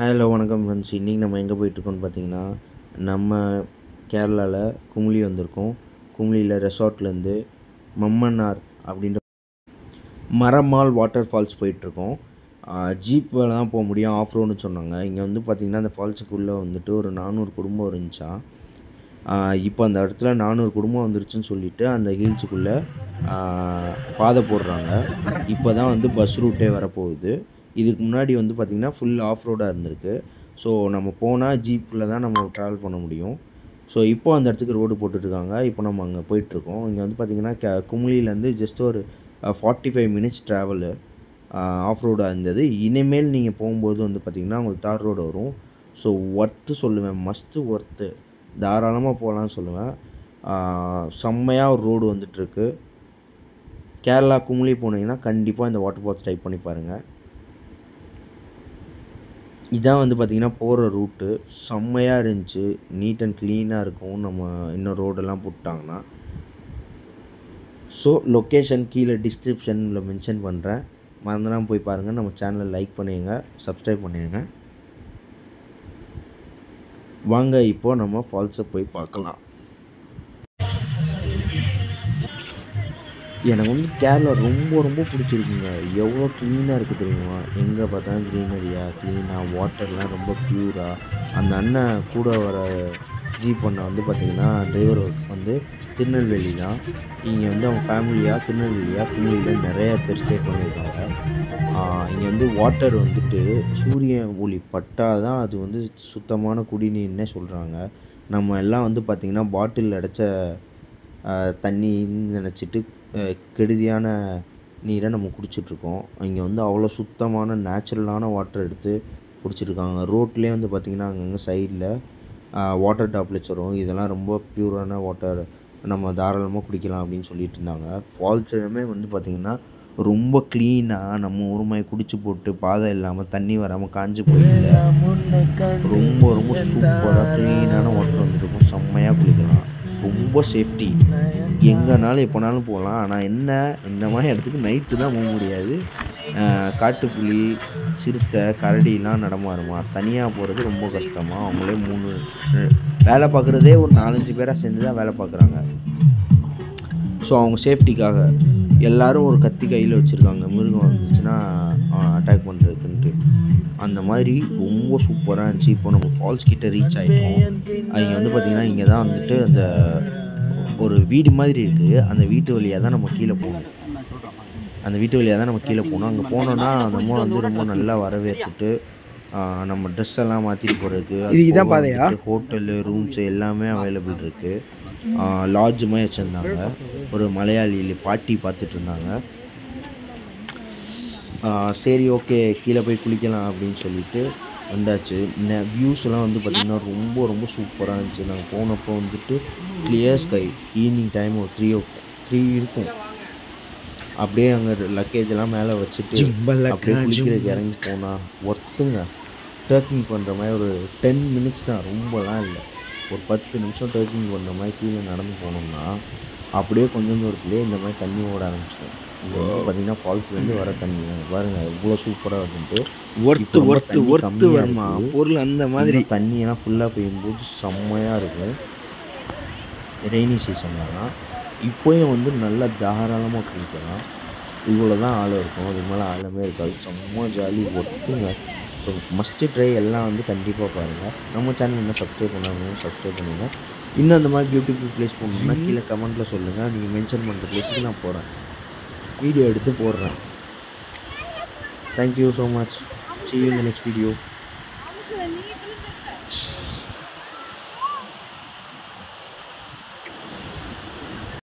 Hello வணக்கம் friends. இன்றைக்கி நம்ம எங்கே போயிட்டுருக்கோம்னு பார்த்தீங்கன்னா, நம்ம கேரளாவில் குமுளி வந்திருக்கோம். குமுளியில் ரெசார்ட்லேருந்து மம்மன்னார் அப்படின்ற மரமால் வாட்டர் ஃபால்ஸ் போயிட்டுருக்கோம். ஜீப்பில் தான் போக முடியும், ஆஃப் ரோடுன்னு சொன்னாங்க. இங்கே வந்து பார்த்திங்கன்னா அந்த ஃபால்ஸுக்குள்ளே வந்துட்டு ஒரு 400 குடும்பம் இருந்துச்சாம். இப்போ அந்த இடத்துல 400 குடும்பம் வந்துருச்சுன்னு சொல்லிவிட்டு அந்த ஹில்ஸுக்குள்ளே பாதை போடுறாங்க. இப்போ தான் வந்து பஸ் ரூட்டே வரப்போகுது. இதுக்கு முன்னாடி வந்து பார்த்திங்கன்னா ஃபுல் ஆஃப் ரோடாக இருந்திருக்கு. ஸோ நம்ம போனால் ஜீப்பில் தான் நம்ம ட்ராவல் பண்ண முடியும். ஸோ இப்போ அந்த இடத்துக்கு ரோடு போட்டுட்ருக்காங்க. இப்போ நம்ம அங்கே போயிட்டுருக்கோம். இங்கே வந்து பார்த்திங்கன்னா குமுளிலேருந்து ஜஸ்ட் ஒரு 45 மினிட்ஸ் ட்ராவலு ஆஃப் ரோடாக இருந்தது. இனிமேல் நீங்கள் போகும்போது வந்து பார்த்திங்கன்னா உங்களுக்கு தார் ரோடு வரும். ஸோ ஒர்த்து சொல்லுவேன், மஸ்ட்டு ஒர்த்து, தாராளமாக போகலான்னு சொல்லுவேன். செம்மையாக ஒரு ரோடு வந்துட்டுருக்கு. கேரளா குமுளி போனீங்கன்னா கண்டிப்பாக இந்த வாட்டர் ஃபால்ஸ் ட்ரை பண்ணி பாருங்கள். இதான் வந்து பார்த்திங்கன்னா போகிற ரூட்டு. செம்மையாக இருந்துச்சு, நீட் அண்ட் க்ளீனாக இருக்கும். நம்ம இன்னும் ரோடெல்லாம் போட்டாங்கன்னா. ஸோ லொக்கேஷன் கீழே டிஸ்கிரிப்ஷனில் மென்ஷன் பண்ணுறேன், மறந்துடாமல் போய் பாருங்கள். நம்ம சேனலை லைக் பண்ணிடுங்க, சப்ஸ்கிரைப் பண்ணிடுங்க. வாங்க இப்போது நம்ம ஃபால்ஸை போய் பார்க்கலாம். எனக்கு வந்து கேரளா ரொம்ப ரொம்ப பிடிச்சிருக்குங்க. எவ்வளோ க்ளீனாக இருக்குது தெரியுமா? எங்கே பார்த்தாலும் க்ரீனரியாக, க்ளீனாக, வாட்டர்லாம் ரொம்ப ப்யூராக. அந்த அண்ணன் கூட வர ஜீப் அண்ணன் வந்து பார்த்திங்கன்னா டிரைவர் வந்து திருநெல்வேலி தான். இங்கே வந்து அவங்க ஃபேமிலியாக திருநெல்வேலியாக குமுளியில் நிறைய பேர் ஸ்டே பண்ணியிருக்காங்க. இங்கே வந்து வாட்டர் வந்துட்டு சூரிய ஒளி பட்டால் தான் அது வந்து சுத்தமான குடிநீர்னே சொல்கிறாங்க. நம்ம எல்லாம் வந்து பார்த்திங்கன்னா பாட்டில் அடைச்ச தண்ணின்னு நினச்சிட்டு கெடுதியான நீரை நம்ம குடிச்சிட்ருக்கோம். இங்கே வந்து அவ்வளோ சுத்தமான நேச்சுரலான வாட்டர் எடுத்து குடிச்சிட்ருக்காங்க. ரோட்லேயே வந்து பார்த்திங்கன்னா அங்கங்கே சைடில் வாட்டர் டாப்லெட்ஸ் வரும். இதெல்லாம் ரொம்ப ப்யூரான வாட்டர், நம்ம தாராளமாக குடிக்கலாம் அப்படின்னு சொல்லிட்டு இருந்தாங்க. ஃபால்ஸுமே வந்து பார்த்திங்கன்னா ரொம்ப க்ளீனாக, நம்ம ஊருமாய் குடிச்சு போட்டு பாதை இல்லாமல் தண்ணி வராமல் காஞ்சி போயிடல. ரொம்ப ரொம்ப சூப்பராக க்ளீனான வாட்டர் வந்துருக்கும். செம்மையாக குளிக்கலாம், ரொம்ப சேஃப்டி. எங்கேனாலும் எப்போனாலும் போகலாம். ஆனால் என்ன, இந்த மாதிரி இடத்துக்கு நைட்டு தான் போக முடியாது. காட்டுப்புலி, சிறுத்தை, கரடிலாம் நடமாறுமா. தனியாக போகிறது ரொம்ப கஷ்டமாக. அவங்களே 3 வேலை பார்க்குறதே ஒரு 4-5 பேராக சேர்ந்து தான் வேலை பார்க்குறாங்க. ஸோ அவங்க சேஃப்டிக்காக எல்லோரும் ஒரு கத்தி கையில் வச்சுருக்காங்க, மிருகம் வந்துச்சுன்னா அட்டாக் பண்ணுறதுன்ட்டு. அந்த மாதிரி ரொம்ப சூப்பராக இருந்துச்சு. இப்போ நம்ம ஃபால்ஸ் கிட்டே ரீச் ஆகிட்டோம். இங்கே வந்து பார்த்திங்கன்னா இங்கே தான் வந்துட்டு அந்த ஒரு வீடு மாதிரி இருக்குது. அந்த வீட்டு வழியாக தான் நம்ம கீழே போகணும். அங்கே போனோன்னா அந்த அம்மா வந்து ரொம்ப நல்லா வரவேற்றுட்டு நம்ம ட்ரெஸ் எல்லாம் மாற்றிட்டு போகிறதுக்கு ஹோட்டலு, ரூம்ஸு எல்லாமே அவைலபிள் இருக்குது. லாட்ஜ் மாதிரி வச்சுருந்தாங்க. ஒரு மலையாளி பாட்டி பார்த்துட்டு இருந்தாங்க. சரி ஓகே கீழே போய் குளிக்கலாம் அப்படின்னு சொல்லிட்டு வந்தாச்சு. வியூஸ் எல்லாம் வந்து பார்த்திங்கன்னா ரொம்ப ரொம்ப சூப்பராக இருந்துச்சு. நாங்கள் போனப்போ வந்துட்டு கிளியர் ஸ்கை. ஈவினிங் டைம் ஒரு 3 இருக்கும். அப்படியே அங்கே லக்கேஜ் எல்லாம் மேலே வச்சுட்டு அப்படியே குளிக்கிறதுக்கு இறங்கி போனால் ஒர்த்துங்க. ட்ரெக்கிங் பண்ணுற மாதிரி ஒரு 10 மினிட்ஸ் தான், ரொம்பலாம் இல்லை. ஒரு 10 நிமிஷம் ட்ரெக்கிங் பண்ணுற மாதிரி கீழே நடந்து போனோம்னா அப்படியே கொஞ்சம் தூரத்துலேயே இந்த மாதிரி தண்ணி ஓட ஆரம்பிச்சிடும். இது வந்து பார்த்திங்கன்னா ஃபால்ஸ்லேருந்து வர தண்ணி பாருங்கள் எவ்வளோ சூப்பராக இருக்குன்ட்டு. ஒர்த்து வருமா பொருள். அந்த மாதிரி தண்ணியெல்லாம் ஃபுல்லாக பெய்யும்போது செம்மையாக இருக்கும். ரெய்னி சீசன்லாம் இப்போயும் வந்து நல்லா தாராளமாக குளிக்கலாம். இவ்வளோ தான் ஆழம் இருக்கும், அதுக்கு மேலே ஆழமே இருக்காது. செம்ம ஜாலி, ஒர்த்துங்க. ஸோ மஸ்ட் ட்ரை எல்லாம் வந்து கண்டிப்பாக பாருங்கள். நம்ம சேனல் என்ன சப்ஸ்கிரைப் பண்ணாலும் சப்ஸ்கிரைப் பண்ணுங்கள். இன்னும் அந்த மாதிரி பியூட்டிஃபுல் பிளேஸ் போகணுன்னா கீழே கமெண்ட்டில் சொல்லுங்கள். நீங்கள் மென்ஷன் பண்ணுற பிளேஸுக்கு நான் போகிறேன், வீடியோ எடுத்து போடுறேன். Thank you so much. See you in the next video.